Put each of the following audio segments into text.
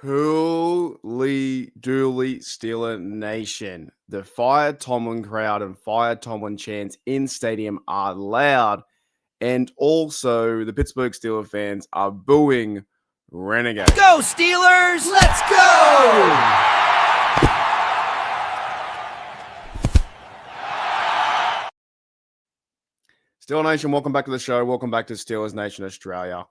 Holy dooly Steeler Nation. The Fire Tomlin crowd and Fire Tomlin chants in stadium are loud. And also, the Pittsburgh Steelers fans are booing Renegade. Go Steelers! Let's go! Steeler Nation, welcome back to the show. Welcome back to Steelers Nation Australia.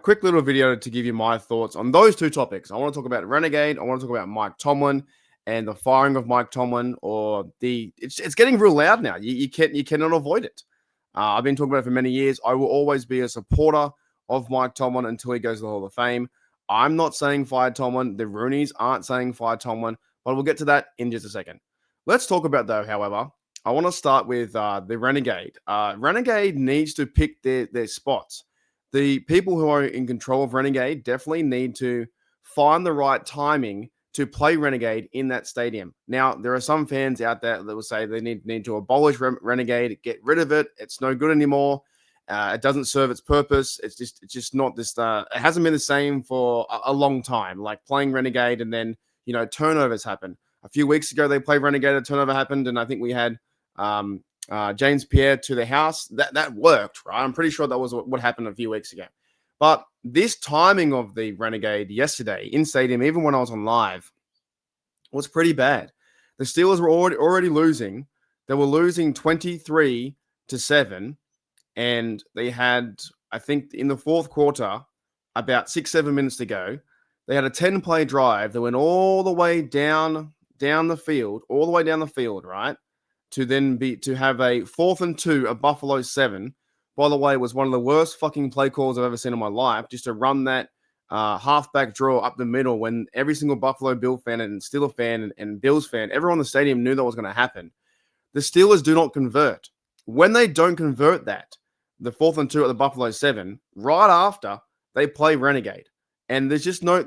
Quick little video to give you my thoughts on those two topics. I want to talk about Renegade. I want to talk about Mike Tomlin and the firing of Mike Tomlin, or it's getting real loud now. You cannot avoid it. I've been talking about it for many years. I will always be a supporter of Mike Tomlin until he goes to the Hall of Fame. I'm not saying fire Tomlin. The Roonies aren't saying fire Tomlin, but we'll get to that in just a second. Let's talk about, though, however, I want to start with the Renegade. Renegade needs to pick their spots. The people who are in control of Renegade definitely need to find the right timing to play Renegade in that stadium. Now, there are some fans out there that will say they need to abolish Renegade, get rid of it. It's no good anymore. It doesn't serve its purpose. It's just not this. It hasn't been the same for a long time. Like playing Renegade and then turnovers happen. A few weeks ago they played Renegade, a turnover happened, and I think we had James Pierre to the house. That worked, right? I'm pretty sure that was what happened a few weeks ago. But this timing of the Renegade yesterday in stadium, even when I was on live, was pretty bad. The Steelers were already losing. They were losing 23-7, and they had, I think, in the fourth quarter, about 6-7 minutes to go. They had a 10-play drive that went all the way down the field, right? To have a 4th and 2 at Buffalo 7. By the way, was one of the worst fucking play calls I've ever seen in my life. Just to run that halfback draw up the middle when every single Buffalo Bill fan and Steeler fan and Bills fan, everyone in the stadium knew that was going to happen. The Steelers do not convert. When they don't convert that, the 4th and 2 at the Buffalo 7, right after they play Renegade. And there's just no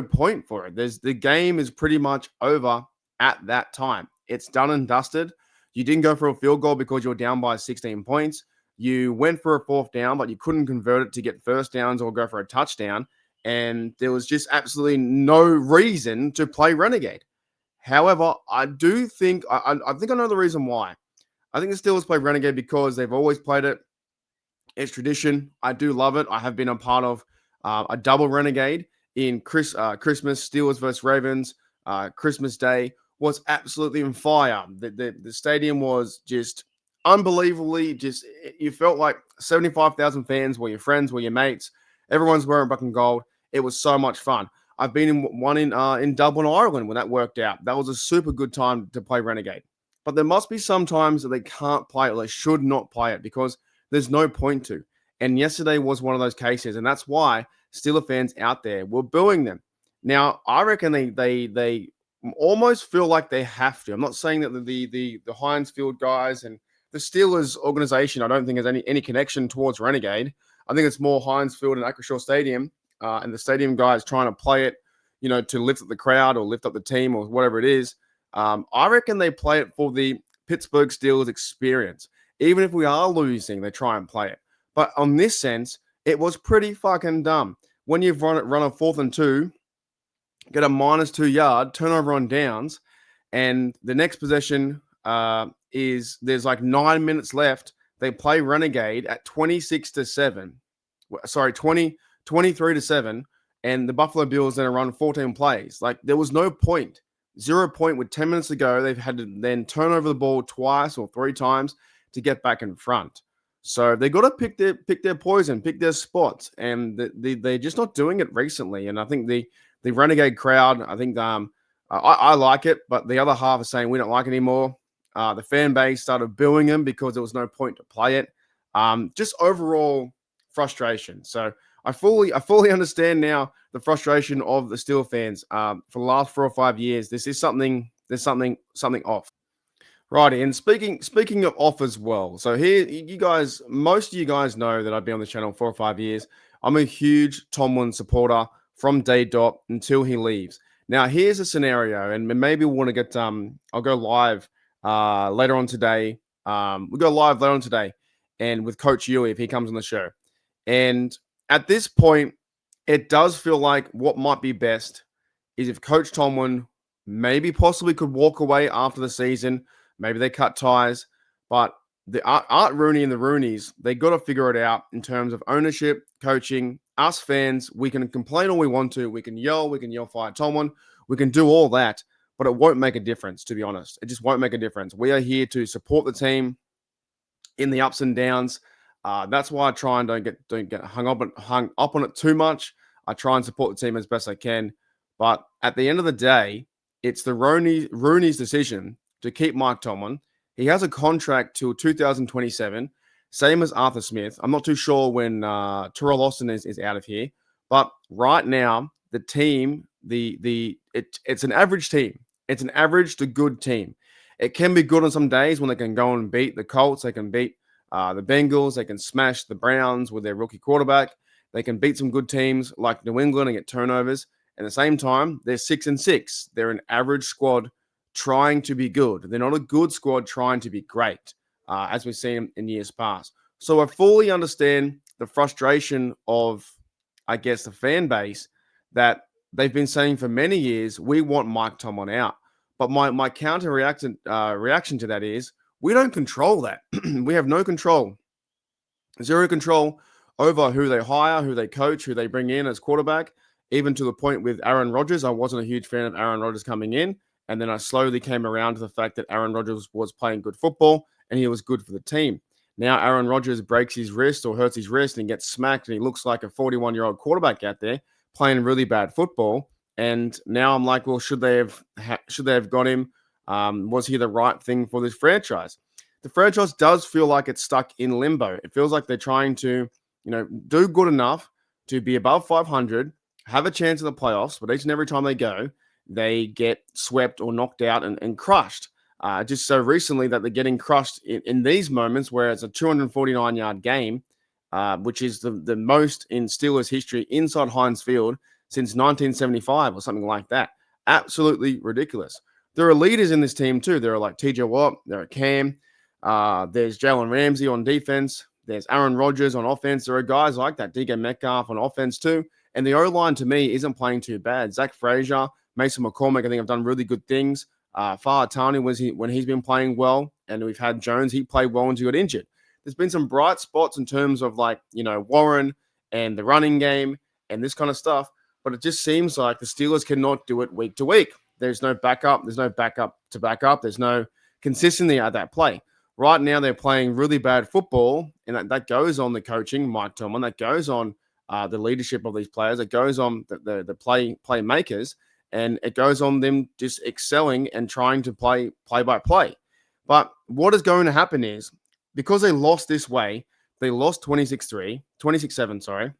point for it. The game is pretty much over at that time. It's done and dusted. You didn't go for a field goal because you were down by 16 points. You went for a 4th down, but you couldn't convert it to get first downs or go for a touchdown. And there was just absolutely no reason to play Renegade. However, I do think, I think I know the reason why. I think the Steelers play Renegade because they've always played it. It's tradition. I do love it. I have been a part of a double Renegade in Christmas, Steelers versus Ravens, Christmas Day was absolutely on fire. The stadium was just unbelievably, you felt like 75,000 fans were your friends, were your mates. Everyone's wearing black and gold. It was so much fun. I've been in one in Dublin, Ireland when that worked out. That was a super good time to play Renegade. But there must be some times that they can't play it, or they should not play it because there's no point to. And yesterday was one of those cases, and that's why Steeler fans out there were booing them. Now, I reckon they almost feel like they have to. I'm not saying that the Heinz Field guys and the Steelers organization, I don't think has any connection towards Renegade. I think it's more Heinz Field and Acrisure Stadium, and the stadium guys trying to play it, to lift up the crowd or lift up the team or whatever it is. I reckon they play it for the Pittsburgh Steelers experience. Even if we are losing, they try and play it. But on this sense, it was pretty fucking dumb. When you've run a 4th and 2, get a -2 yard, turnover on downs, and the next possession there's like 9 minutes left. They play Renegade at 23-7, and the Buffalo Bills then run 14 plays. Like, there was no point. 0 point with 10 minutes to go. They've had to then turn over the ball twice or 3 times to get back in front. So they got to pick their poison, pick their spots, and they're just not doing it recently. And I think the Renegade crowd, I think I like it, but the other half is saying we don't like it anymore. The fan base started booing them because there was no point to play it. Just overall frustration. So I fully understand now the frustration of the Steel fans. For the last 4 or 5 years, there's something off. Right, and speaking of off as well. So here, most of you guys know that I've been on the channel 4 or 5 years. I'm a huge Tomlin supporter from day dot until he leaves. Now, here's a scenario, and maybe we want to get I'll go live later on today. We'll go live later on today, and with Coach Yui if he comes on the show. And at this point, it does feel like what might be best is if Coach Tomlin maybe possibly could walk away after the season. Maybe they cut ties, but the Art Rooney and the Rooneys, they got to figure it out in terms of ownership, coaching. Us fans, we can complain all we want to. We can yell fire Tomlin. We can do all that, but it won't make a difference, to be honest. It just won't make a difference. We are here to support the team in the ups and downs. That's why I try and don't get hung up on it too much. I try and support the team as best I can. But at the end of the day, it's the Rooney's decision to keep Mike Tomlin. He has a contract till 2027, same as Arthur Smith. I'm not too sure when Terrell Austin is out of here. But right now, the team, it's an average team. It's an average to good team. It can be good on some days when they can go and beat the Colts. They can beat the Bengals. They can smash the Browns with their rookie quarterback. They can beat some good teams like New England and get turnovers. At the same time, they're 6-6. They're an average squad trying to be good. They're not a good squad trying to be great, as we've seen in years past. So I fully understand the frustration of, I guess, the fan base that they've been saying for many years, we want Mike Tomlin out. But my counter reaction to that is we don't control that. We have no control, zero control over who they hire, who they coach, who they bring in as quarterback. Even to the point with Aaron Rodgers, I wasn't a huge fan of Aaron Rodgers coming in, and then I slowly came around to the fact that Aaron Rodgers was playing good football and he was good for the team. Now Aaron Rodgers breaks his wrist or hurts his wrist and gets smacked, and he looks like a 41-year-old quarterback out there playing really bad football. And now I'm like, well, should they have got him? Was he the right thing for this franchise? The franchise does feel like it's stuck in limbo. It feels like they're trying to, do good enough to be above 500, have a chance in the playoffs, but each and every time they go, they get swept or knocked out and crushed. Just so recently that they're getting crushed in these moments where it's a 249-yard game, which is the most in Steelers history inside Heinz Field since 1975 or something like that. Absolutely ridiculous. There are leaders in this team too. There are like TJ Watt, there are Cam, there's Jalen Ramsey on defense, there's Aaron Rodgers on offense. There are guys like that, DK Metcalf on offense too. And the O-line to me isn't playing too bad. Zach Frazier, Mason McCormick, I think have done really good things. Fahatani when he's been playing well, and we've had Jones, he played well until he got injured. There's been some bright spots in terms of Warren and the running game and this kind of stuff. But it just seems like the Steelers cannot do it week to week. There's no backup. There's no backup to back up. There's no consistency at that play. Right now, they're playing really bad football, and that goes on the coaching, Mike Tomlin. That goes on the leadership of these players. It goes on the playmakers, and it goes on them just excelling and trying to play by play. But what is going to happen is, because they lost this way, they lost 26-7, sorry.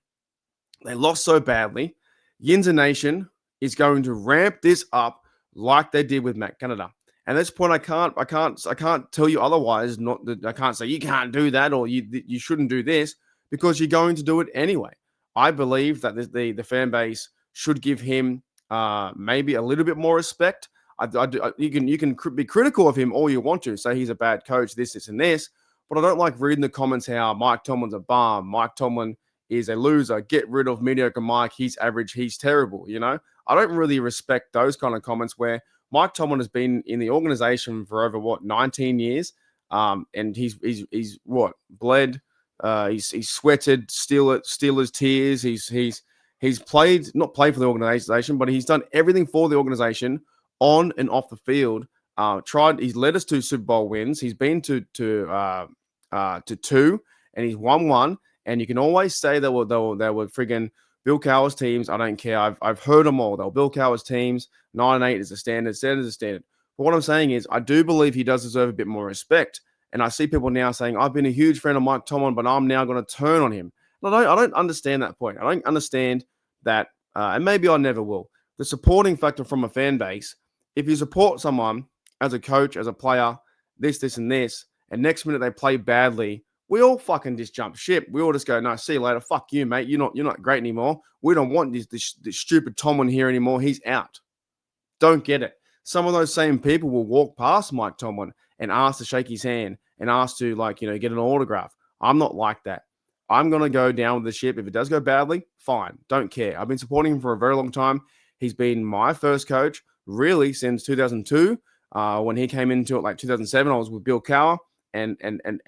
They lost so badly. Yinzer Nation is going to ramp this up like they did with Matt Canada. And at this point, I can't tell you otherwise. I can't say you can't do that or you shouldn't do this, because you're going to do it anyway. I believe that the fan base should give him maybe a little bit more respect. You can be critical of him all you want to, say he's a bad coach, this, and this. But I don't like reading the comments how Mike Tomlin's a bum. Mike Tomlin is a loser. Get rid of mediocre Mike. He's average. He's terrible. I don't really respect those kind of comments where Mike Tomlin has been in the organization for over 19 years, and he's bled. He's sweated Steelers tears. He's not played for the organization, but he's done everything for the organization on and off the field. He's led us to Super Bowl wins. He's been to 2, and he's won 1. And you can always say they were friggin' Bill Cowher's teams. I don't care. I've heard them all. They were Bill Cowher's teams. 9-8 is a standard. 7 is a standard. But what I'm saying is, I do believe he does deserve a bit more respect. And I see people now saying, I've been a huge fan of Mike Tomlin, but I'm now going to turn on him. And I don't understand that point. I don't understand that, and maybe I never will. The supporting factor from a fan base, if you support someone as a coach, as a player, this, and this, and next minute they play badly, we all fucking just jump ship. We all just go, no, see you later. Fuck you, mate. You're not great anymore. We don't want this stupid Tomlin here anymore. He's out. Don't get it. Some of those same people will walk past Mike Tomlin and ask to shake his hand and ask to get an autograph. I'm not like that. I'm going to go down with the ship. If it does go badly, fine. Don't care. I've been supporting him for a very long time. He's been my first coach really since 2002. When he came into it, like 2007, I was with Bill Cowher, and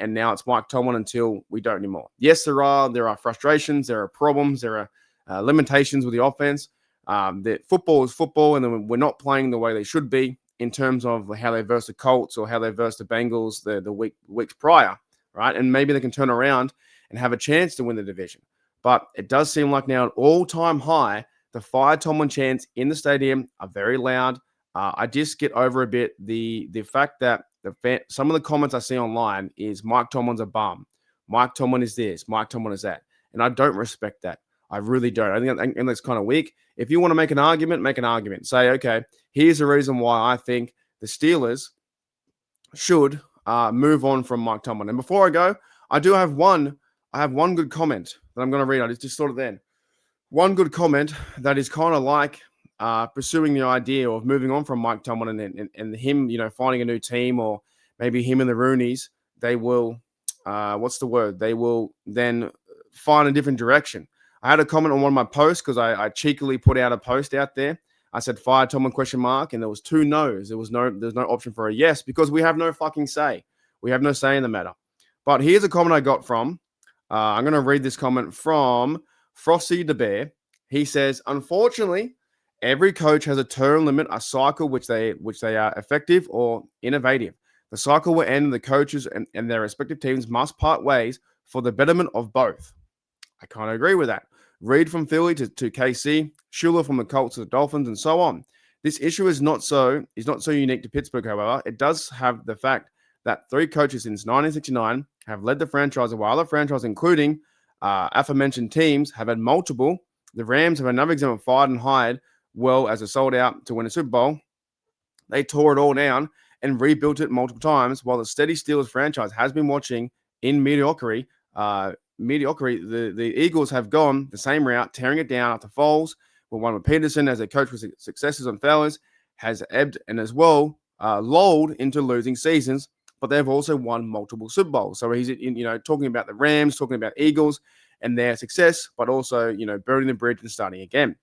now it's Mike Tomlin until we don't anymore. Yes, there are frustrations, there are problems, there are limitations with the offense. That football is football, and then we're not playing the way they should be in terms of how they verse the Colts or how they verse the Bengals the weeks prior, right? And maybe they can turn around and have a chance to win the division. But it does seem like now an all-time high, the Fire Tomlin chants in the stadium are very loud. I just get over a bit the fact that some of the comments I see online is Mike Tomlin's a bum. Mike Tomlin is this. Mike Tomlin is that. And I don't respect that. I really don't. I think that's kind of weak. If you want to make an argument, make an argument. Say, okay, here's the reason why I think the Steelers should move on from Mike Tomlin. And before I go, I have one good comment that I'm going to read. I just thought of then. One good comment that is kind of like pursuing the idea of moving on from Mike Tomlin and him, finding a new team, or maybe him and the Roonies, they will, They will then find a different direction. I had a comment on one of my posts because I cheekily put out a post out there. I said fire Tomlin ? And there was 2 no's. There's no option for a yes because we have no fucking say. We have no say in the matter. But here's a comment I got from. I'm going to read this comment from Frosty the Bear. He says, unfortunately, every coach has a term limit, a cycle which they are effective or innovative. The cycle will end and the coaches and their respective teams must part ways for the betterment of both. I kind of agree with that. Reed from Philly to KC, Schuler from the Colts to the Dolphins, and so on. This issue is not so unique to Pittsburgh, however. It does have the fact that 3 coaches since 1969 have led the franchise, while other franchises, including aforementioned teams, have had multiple. The Rams have another example, fired and hired well as a sold out to win a Super Bowl. They tore it all down and rebuilt it multiple times, while the steady Steelers franchise has been watching in mediocrity. The Eagles have gone the same route, tearing it down after Foles, with one with Peterson as a coach with successes and failures, has ebbed and as well lulled into losing seasons, but they've also won multiple Super Bowls. So he's talking about the Rams, talking about Eagles and their success, but also burning the bridge and starting again.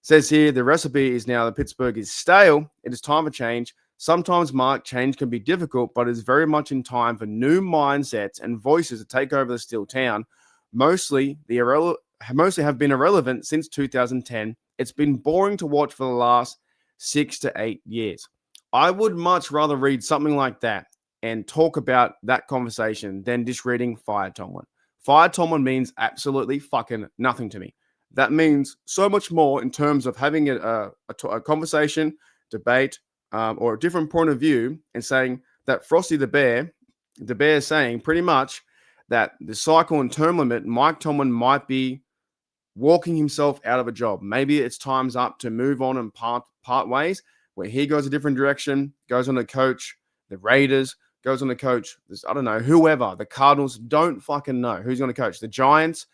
Says here the recipe is now that Pittsburgh is stale. It is time for change. Sometimes, Mark, change can be difficult, but it's very much in time for new mindsets and voices to take over the Steel Town. Mostly have been irrelevant since 2010. It's been boring to watch for the last 6 to 8 years. I would much rather read something like that and talk about that conversation than just reading Fire Tomlin. Fire Tomlin means absolutely fucking nothing to me. That means so much more in terms of having a conversation, debate, or a different point of view, and saying that Frosty the Bear is saying pretty much that the cycle and term limit, Mike Tomlin might be walking himself out of a job. Maybe it's time's up to move on and part ways, where he goes a different direction, goes on to coach the Raiders, goes on to coach, I don't know, whoever, the Cardinals, don't fucking know who's going to coach, the Giants,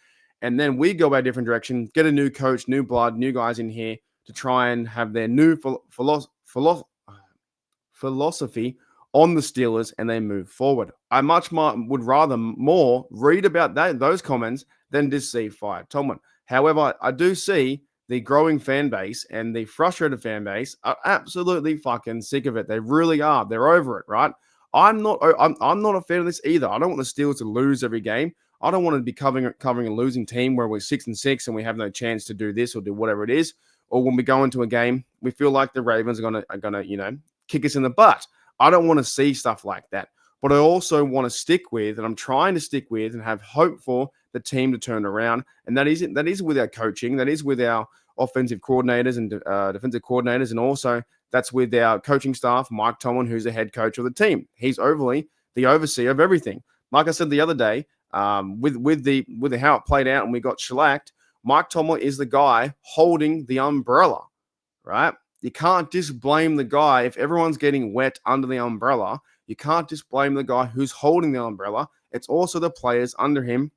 and then we go a different direction, get a new coach, new blood, new guys in here to try and have their new philosophy on the Steelers, and they move forward. I much more would rather more read about those comments than just see Fire Tomlin. However, I do see the growing fan base and the frustrated fan base are absolutely fucking sick of it. They really are. They're over it, right? I'm not a fan of this either. I don't want the Steelers to lose every game. I don't want to be covering a losing team where we're 6-6 and we have no chance to do this or do whatever it is. Or when we go into a game, we feel like the Ravens are gonna kick us in the butt. I don't want to see stuff like that. But I also want to stick with, and I'm trying to stick with and have hope for the team to turn around. And that is with our coaching. That is with our offensive coordinators and defensive coordinators. And also that's with our coaching staff, Mike Tomlin, who's the head coach of the team. He's overly the overseer of everything. Like I said the other day, with how it played out and we got shellacked, Mike Tomlin is the guy holding the umbrella, right? You can't just blame the guy if everyone's getting wet under the umbrella. You can't just blame the guy who's holding the umbrella. It's also the players under him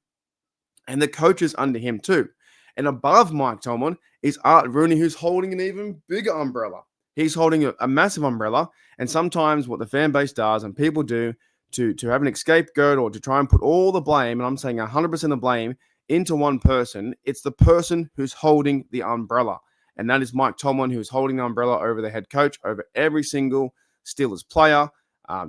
and the coaches under him too. And above Mike Tomlin is Art Rooney, who's holding an even bigger umbrella. He's holding a massive umbrella. And sometimes what the fan base does and people do to have an scapegoat or to try and put all the blame, and I'm saying 100% of blame, into one person, it's the person who's holding the umbrella. and that is Mike Tomlin, who is holding the umbrella over the head coach, over every single Steelers player.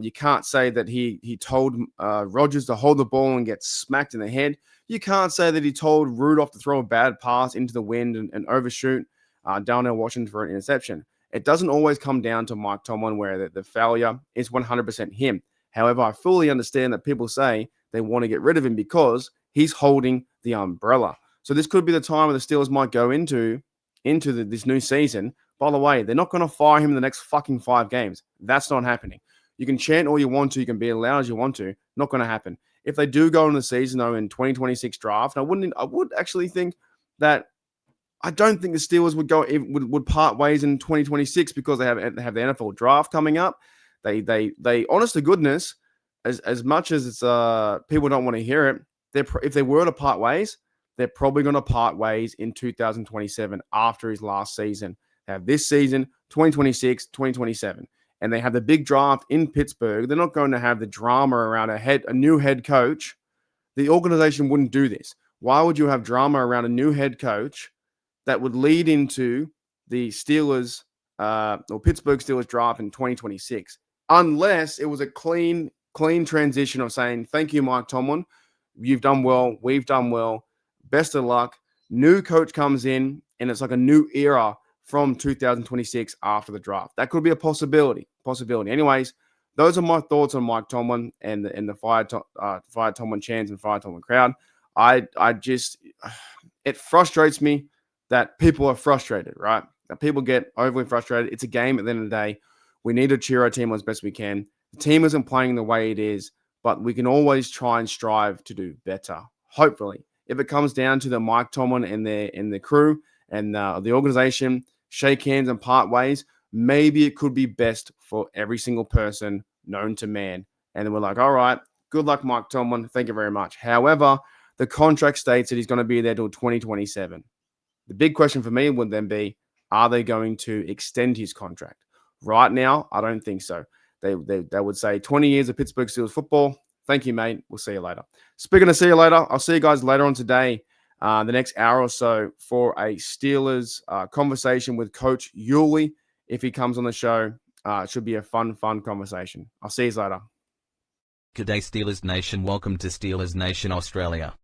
You can't say that he told Rodgers to hold the ball and get smacked in the head. You can't say that he told Rudolph to throw a bad pass into the wind and overshoot Darnell Washington for an interception. It doesn't always come down to Mike Tomlin where the failure is 100% him. However, I fully understand that people say they want to get rid of him because he's holding the umbrella. So this could be the time where the Steelers might go into this new season. By the way, they're not going to fire him in the next fucking 5 games. That's not happening. You can chant all you want to. You can be as loud as you want to. Not going to happen. If they do go into the season, though, in 2026 draft, I would actually think that I don't think the Steelers would part ways in 2026 because they have the NFL draft coming up. They honest to goodness, as much as it's people don't want to hear it, if they were to part ways, they're probably going to part ways in 2027 after his last season. They have this season, 2026, 2027. And they have the big draft in Pittsburgh. They're not going to have the drama around a new head coach. The organization wouldn't do this. Why would you have drama around a new head coach that would lead into the Steelers or Pittsburgh Steelers draft in 2026? Unless it was a clean transition of saying, thank you, Mike Tomlin. You've done well. We've done well. Best of luck. New coach comes in, and it's like a new era from 2026 after the draft. That could be a possibility. Anyways, those are my thoughts on Mike Tomlin and the Fire Tomlin Chants and Fire Tomlin crowd. It frustrates me that people are frustrated, right? That people get overly frustrated. It's a game at the end of the day. We need to cheer our team as best we can. The team isn't playing the way it is, but we can always try and strive to do better. Hopefully, if it comes down to the Mike Tomlin and the crew and the organization shake hands and part ways, maybe it could be best for every single person known to man. And then we're like, all right, good luck, Mike Tomlin. Thank you very much. However, the contract states that he's going to be there till 2027. The big question for me would then be, are they going to extend his contract? Right now, I don't think so. They would say 20 years of Pittsburgh Steelers football. Thank you, mate. We'll see you later. Speaking of see you later, I'll see you guys later on today, the next hour or so, for a Steelers conversation with Coach Yuli. If he comes on the show, it should be a fun conversation. I'll see you later. G'day Steelers Nation, welcome to Steelers Nation Australia.